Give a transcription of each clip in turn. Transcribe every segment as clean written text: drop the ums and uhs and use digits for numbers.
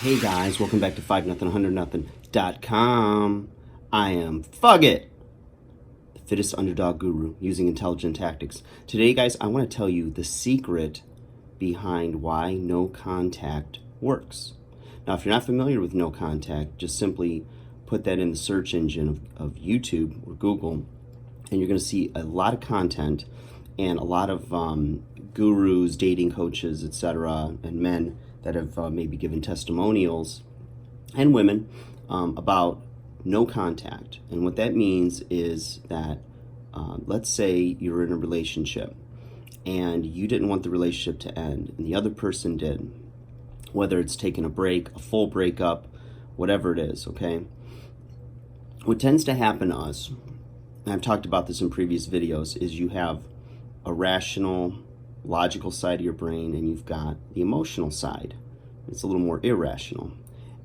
Hey guys, welcome back to 5 nothing 100 nothing.com. I am Fugit, the fittest underdog guru using intelligent tactics. Today, guys, I want to tell you the secret behind why no contact works. Now, if you're not familiar with no contact, just simply put that in the search engine of YouTube or Google, and you're going to see a lot of content and a lot of gurus, dating coaches, etc., and men that have maybe given testimonials, and women, about no contact. And what that means is that, let's say you're in a relationship and you didn't want the relationship to end, and the other person did, whether it's taking a break, a full breakup, whatever it is, okay? What tends to happen to us, and I've talked about this in previous videos, is you have a rational, logical side of your brain, and you've got the emotional side. It's a little more irrational.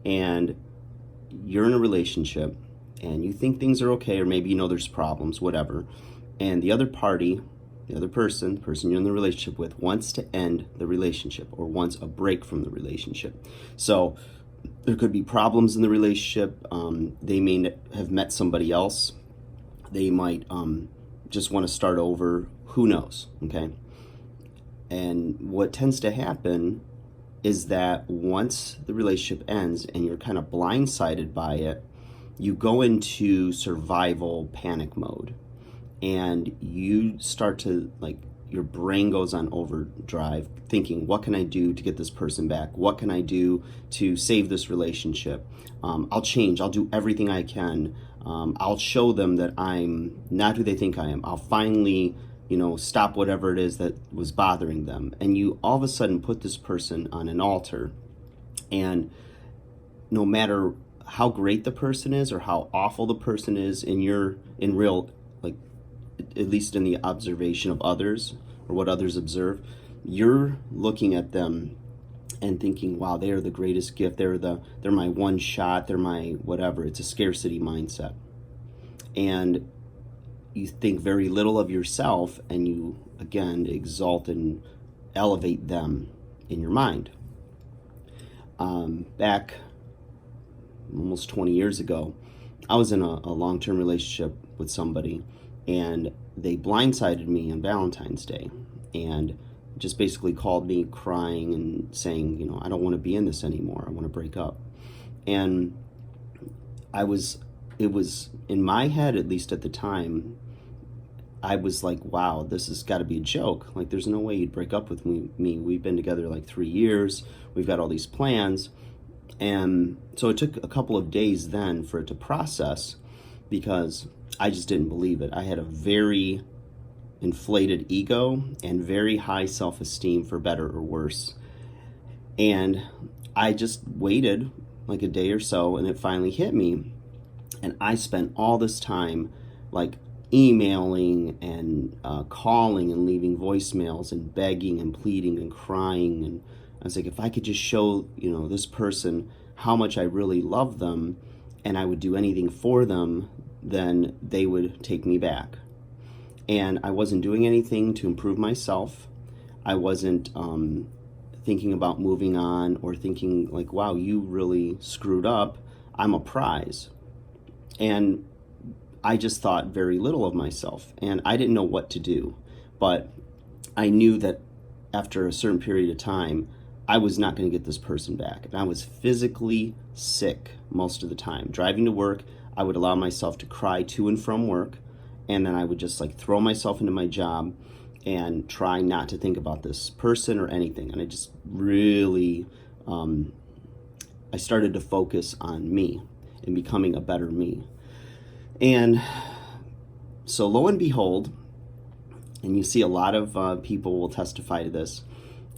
And you're in a relationship, and you think things are okay, or maybe you know there's problems, whatever. And the other party, the other person, the person you're in the relationship with, wants to end the relationship or wants a break from the relationship. So there could be problems in the relationship. They may have met somebody else. They might just want to start over. Who knows, okay? And what tends to happen is that once the relationship ends and you're kind of blindsided by it, you go into survival panic mode. And you start to, your brain goes on overdrive, thinking, what can I do to get this person back? What can I do to save this relationship? I'll change. I'll do everything I can. I'll show them that I'm not who they think I am. I'll finally, stop whatever it is that was bothering them. And you all of a sudden put this person on an altar. And no matter how great the person is or how awful the person is in real, at least in the observation of others or what others observe, you're looking at them and thinking, wow, they are the greatest gift. They're my one shot. They're my whatever. It's a scarcity mindset. And you think very little of yourself, and you, again, exalt and elevate them in your mind. Back almost 20 years ago, I was in a long-term relationship with somebody, and they blindsided me on Valentine's Day and just basically called me crying and saying, I don't want to be in this anymore. I want to break up. And it was in my head, at least at the time, I was like, wow, this has got to be a joke. Like, there's no way you'd break up with me. We've been together 3 years. We've got all these plans. And so it took a couple of days then for it to process, because I just didn't believe it. I had a very inflated ego and very high self-esteem, for better or worse. And I just waited like a day or so, and it finally hit me. And I spent all this time emailing and calling and leaving voicemails and begging and pleading and crying. And I was like, if I could just show, this person how much I really love them and I would do anything for them, then they would take me back. And I wasn't doing anything to improve myself. I wasn't thinking about moving on or thinking wow, you really screwed up. I'm a prize. And I just thought very little of myself, and I didn't know what to do. But I knew that after a certain period of time, I was not going to get this person back. And I was physically sick most of the time. Driving to work, I would allow myself to cry to and from work, and then I would just throw myself into my job and try not to think about this person or anything. And I just really, I started to focus on me and becoming a better me. And so lo and behold, and you see a lot of people will testify to this,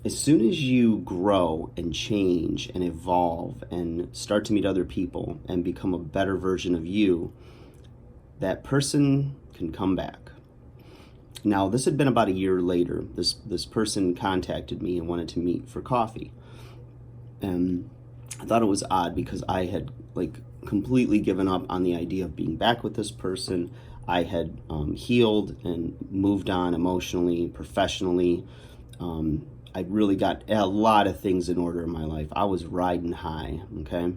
as soon as you grow and change and evolve and start to meet other people and become a better version of you, that person can come back. Now, this had been about a year later. This person contacted me and wanted to meet for coffee. And I thought it was odd, because I had completely given up on the idea of being back with this person. I had healed and moved on emotionally, professionally. I really got a lot of things in order in my life. I was riding high, okay?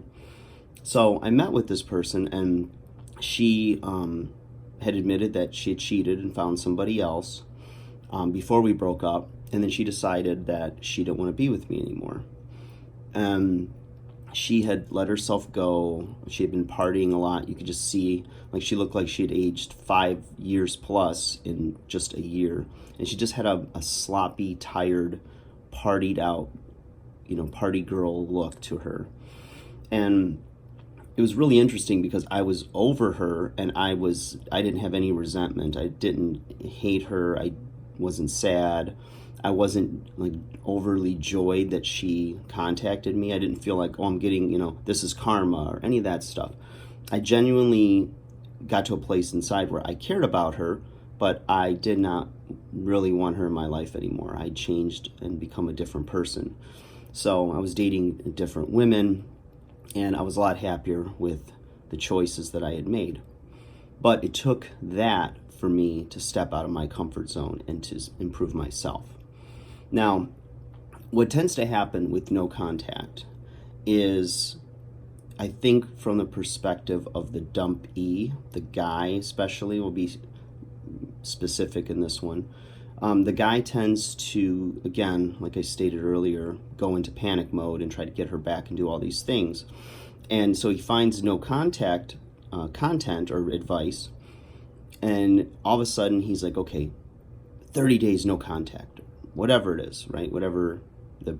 So I met with this person, and she had admitted that she had cheated and found somebody else before we broke up, and then she decided that she didn't want to be with me anymore. She had let herself go. She had been partying a lot. You could just see, like, she looked like she had aged 5 years plus in just a year. And she just had a sloppy, tired, partied out, party girl look to her. And it was really interesting because I was over her, and I didn't have any resentment. I didn't hate her. I wasn't sad. I wasn't like overly joyed that she contacted me. I didn't feel like, oh, I'm getting, this is karma or any of that stuff. I genuinely got to a place inside where I cared about her, but I did not really want her in my life anymore. I changed and become a different person. So I was dating different women, and I was a lot happier with the choices that I had made. But it took that for me to step out of my comfort zone and to improve myself. Now, what tends to happen with no contact is, I think from the perspective of the dumpee, the guy especially, will be specific in this one. The guy tends to, again, like I stated earlier, go into panic mode and try to get her back and do all these things. And so he finds no contact content or advice, and all of a sudden he's like, okay, 30 days no contact, whatever it is, right? Whatever the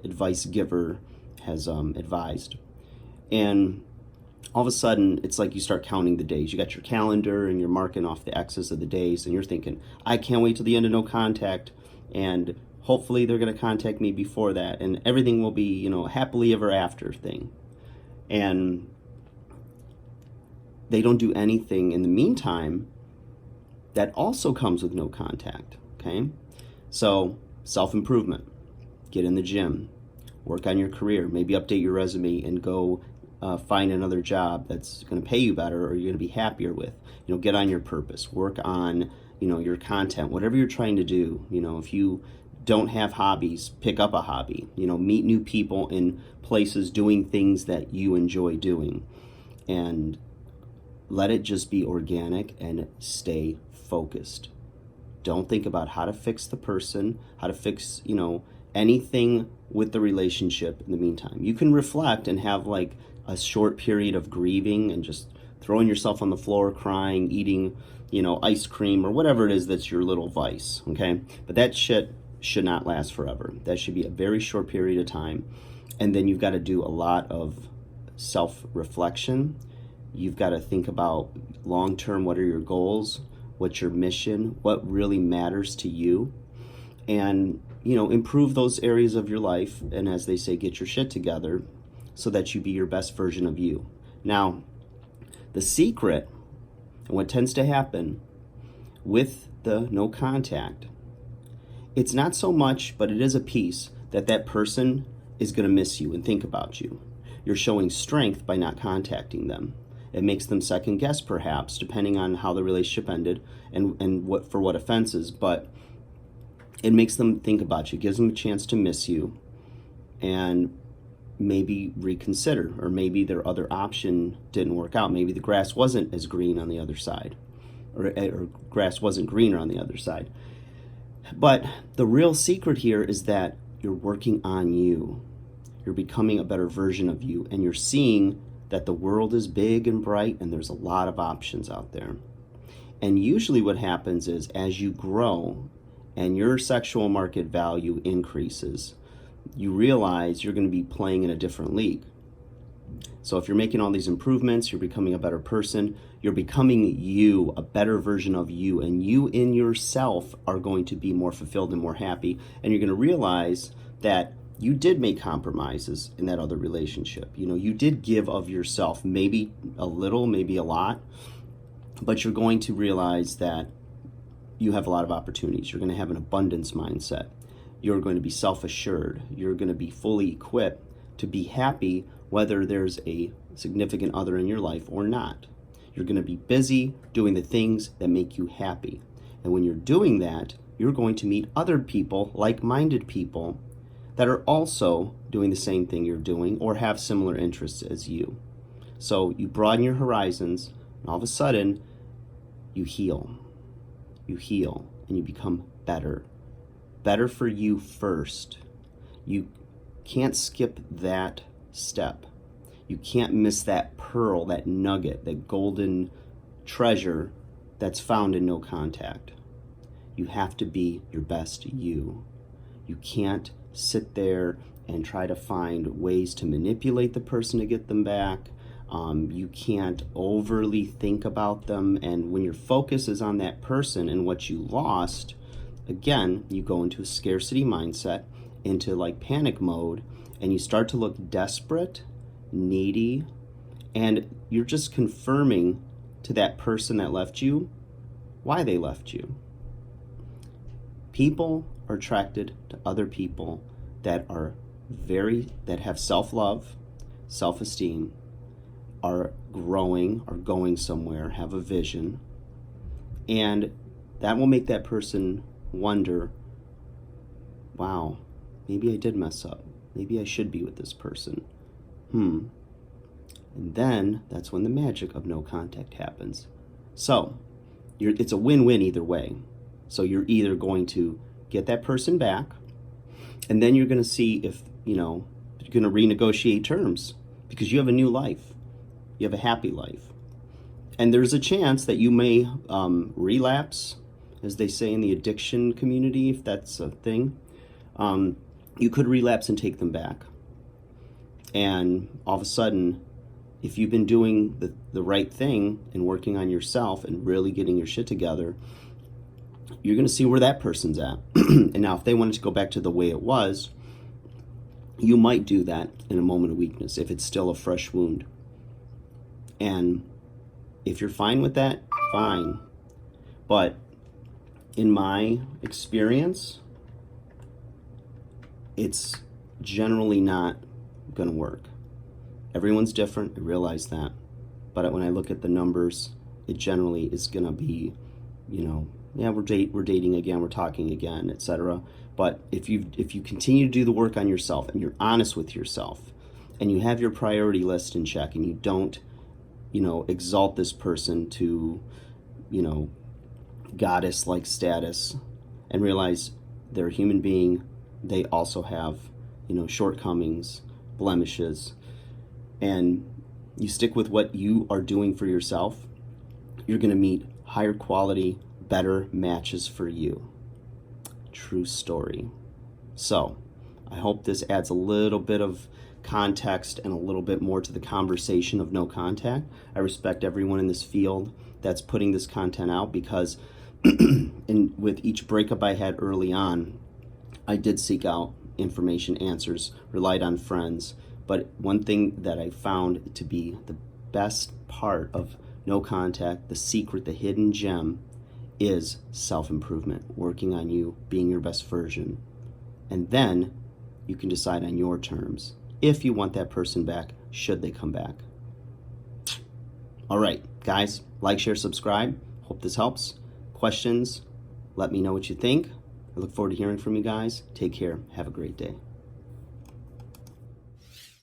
advice giver has advised. And all of a sudden, it's like you start counting the days. You got your calendar and you're marking off the X's of the days, and you're thinking, I can't wait till the end of no contact, and hopefully they're going to contact me before that, and everything will be, happily ever after thing. And they don't do anything in the meantime that also comes with no contact, okay? So, self-improvement, get in the gym, work on your career, maybe update your resume and go find another job that's going to pay you better or you're going to be happier with. Get on your purpose, work on, your content, whatever you're trying to do. If you don't have hobbies, pick up a hobby. Meet new people in places doing things that you enjoy doing, and let it just be organic and stay focused. Don't think about how to fix the person, how to fix, anything with the relationship in the meantime. You can reflect and have like a short period of grieving and just throwing yourself on the floor, crying, eating, ice cream or whatever it is that's your little vice, okay? But that shit should not last forever. That should be a very short period of time. And then you've got to do a lot of self-reflection. You've got to think about long-term, what are your goals? What's your mission? What really matters to you? And, improve those areas of your life. And as they say, get your shit together so that you be your best version of you. Now, the secret, and what tends to happen with the no contact, it's not so much, but it is a piece that person is going to miss you and think about you. You're showing strength by not contacting them. It makes them second guess, perhaps, depending on how the relationship ended and what for what offenses, but it makes them think about you, gives them a chance to miss you, and maybe reconsider, or maybe their other option didn't work out. Maybe the grass wasn't as green on the other side, or grass wasn't greener on the other side. But the real secret here is that you're working on you. You're becoming a better version of you, and you're seeing that the world is big and bright and there's a lot of options out there. And usually what happens is, as you grow and your sexual market value increases, you realize you're going to be playing in a different league. So if you're making all these improvements, you're becoming a better person, you're becoming you, a better version of you, and you in yourself are going to be more fulfilled and more happy, and you're going to realize that you did make compromises in that other relationship. You did give of yourself, maybe a little, maybe a lot, but you're going to realize that you have a lot of opportunities. You're going to have an abundance mindset. You're going to be self-assured. You're going to be fully equipped to be happy whether there's a significant other in your life or not. You're going to be busy doing the things that make you happy. And when you're doing that, you're going to meet other people, like-minded people, that are also doing the same thing you're doing or have similar interests as you. So you broaden your horizons, and all of a sudden, you heal. You heal, and you become better. Better for you first. You can't skip that step. You can't miss that pearl, that nugget, that golden treasure that's found in no contact. You have to be your best you. You can't sit there and try to find ways to manipulate the person to get them back. You can't overly think about them. And when your focus is on that person and what you lost, again, you go into a scarcity mindset, into like panic mode, and you start to look desperate, needy, and you're just confirming to that person that left you why they left you. People are attracted to other people that have self-love, self-esteem, are growing, are going somewhere, have a vision, and that will make that person wonder, wow, maybe I did mess up. Maybe I should be with this person. And then that's when the magic of no contact happens. So it's a win-win either way. So you're either going to get that person back, and then you're going to see if, you're going to renegotiate terms because you have a new life. You have a happy life. And there's a chance that you may relapse, as they say in the addiction community, if that's a thing. You could relapse and take them back. And all of a sudden, if you've been doing the right thing and working on yourself and really getting your shit together, you're going to see where that person's at. And now if they wanted to go back to the way it was, you might do that in a moment of weakness if it's still a fresh wound. And if you're fine with that, fine. But in my experience, it's generally not going to work. Everyone's different, I realize that. But when I look at the numbers, it generally is going to be, we're dating again, we're talking again, etc. But if you continue to do the work on yourself and you're honest with yourself and you have your priority list in check and you don't, exalt this person to, goddess-like status and realize they're a human being, they also have, shortcomings, blemishes, and you stick with what you are doing for yourself, you're going to meet higher quality, better matches for you. True story. So, I hope this adds a little bit of context and a little bit more to the conversation of no contact. I respect everyone in this field that's putting this content out because with each breakup I had early on, I did seek out information, answers, relied on friends. But one thing that I found to be the best part of no contact, the secret, the hidden gem, is self-improvement, working on you, being your best version. And then you can decide on your terms if you want that person back, should they come back. All right, guys, like, share, subscribe. Hope this helps. Questions, let me know what you think. I look forward to hearing from you guys. Take care. Have a great day.